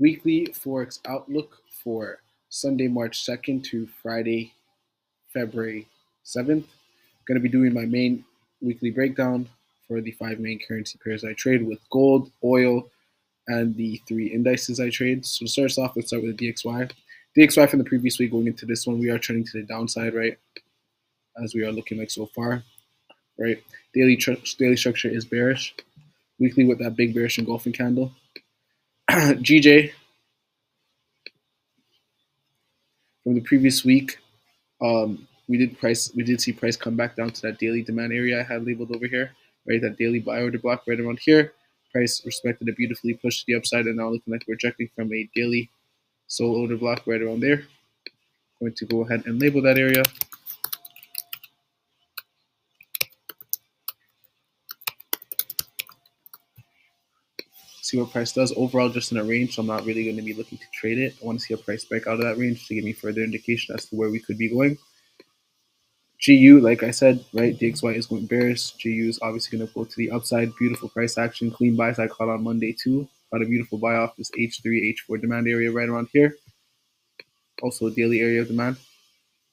Weekly Forex outlook for Sunday, March 2nd to Friday, February 7th. Going to be doing my main weekly breakdown for the 5 main currency pairs I trade with gold, oil, and the 3 indices I trade. So to start us off, let's start with DXY. DXY from the previous week going into this one, we are trending to the downside, right? As we are looking like so far, right? Daily structure is bearish. Weekly with that big bearish engulfing candle. GJ from the previous week, we did see price come back down to that daily demand area I had labeled over here, right? That daily buy order block right around here. Price respected it beautifully, pushed to the upside, and now looking like we're rejecting from a daily sold order block right around there. Going to go ahead and label that area. See what price does. Overall, just in a range, so I'm not really going to be looking to trade it. I want to see a price break out of that range to give me further indication as to where we could be going. GU, like I said, right, DXY is going bearish. GU is obviously going to go to the upside. Beautiful price action. Clean buys I caught on Monday too. Got a beautiful buy off this H3, H4 demand area right around here. Also a daily area of demand.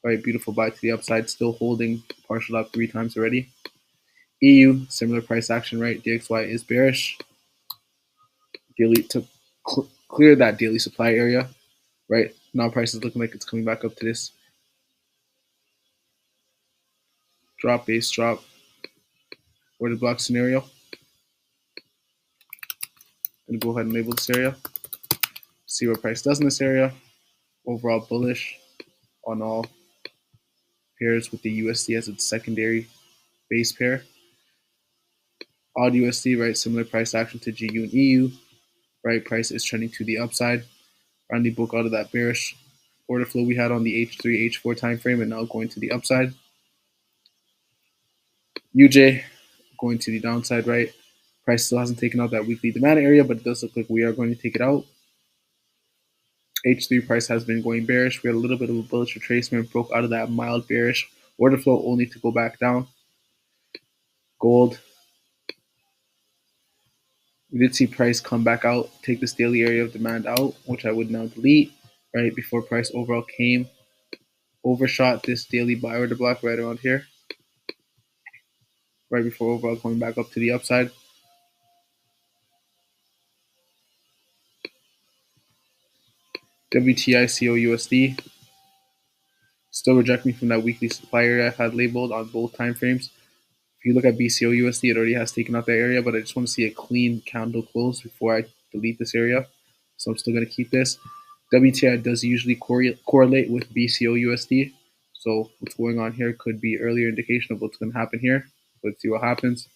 Right, beautiful buy to the upside. Still holding partial up 3 times already. EU, similar price action, right? DXY is bearish. Daily to clear that daily supply area, right? Now price is looking like it's coming back up to this drop, base drop, order block scenario. I'm going to go ahead and label this area. See what price does in this area. Overall bullish on all pairs with the USD as its secondary base pair. Odd USD, right? Similar price action to GU and EU, right? Price is trending to the upside. Finally broke out of that bearish order flow we had on the H3, H4 time frame, and now going to the upside. UJ going to the downside, right? Price still hasn't taken out that weekly demand area, but it does look like we are going to take it out. H3 price has been going bearish. We had a little bit of a bullish retracement, broke out of that mild bearish order flow only to go back down. Gold, we did see price come back out, take this daily area of demand out, which I would now delete, right? Before price overall came, overshot this daily buy order block right around here, right before overall going back up to the upside. WTI COUSD, still rejecting from that weekly supply area I had labeled on both time frames. If you look at BCO USD, it already has taken out that area, but I just want to see a clean candle close before I delete this area. So I'm still going to keep this. WTI does usually correlate with BCO USD. So what's going on here could be earlier indication of what's going to happen here. Let's see what happens.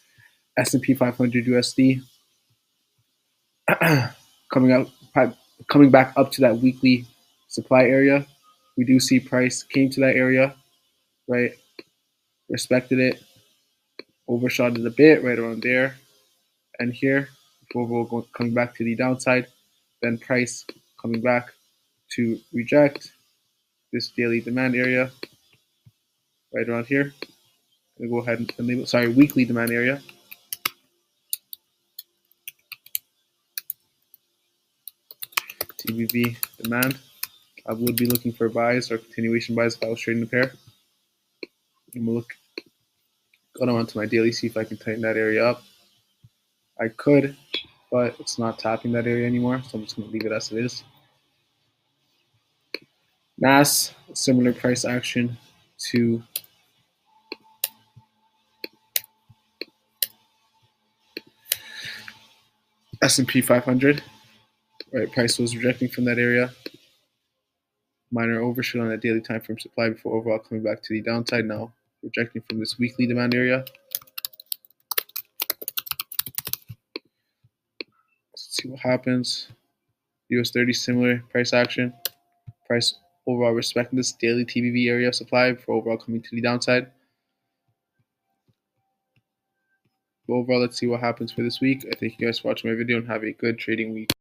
S&P 500 USD coming back up to that weekly supply area. We do see price came to that area, right? Respected it, overshot it a bit right around there and here before we're coming back to the downside. Then price coming back to reject this daily demand area right around here. I'm gonna go ahead and label, weekly demand area. TBV demand. I would be looking for buys or continuation buys if I was trading the pair. I'm gonna go down to my daily, see if I can tighten that area up. I could, but it's not tapping that area anymore, so I'm just gonna leave it as it is. NAS, similar price action to S&P 500. Right, price was rejecting from that area. Minor overshoot on that daily time frame supply before overall coming back to the downside. Now rejecting from this weekly demand area. Let's see what happens. US 30 similar price action. Price overall respecting this daily TBV area of supply before overall coming to the downside. But overall, let's see what happens for this week. I thank you guys for watching my video and have a good trading week.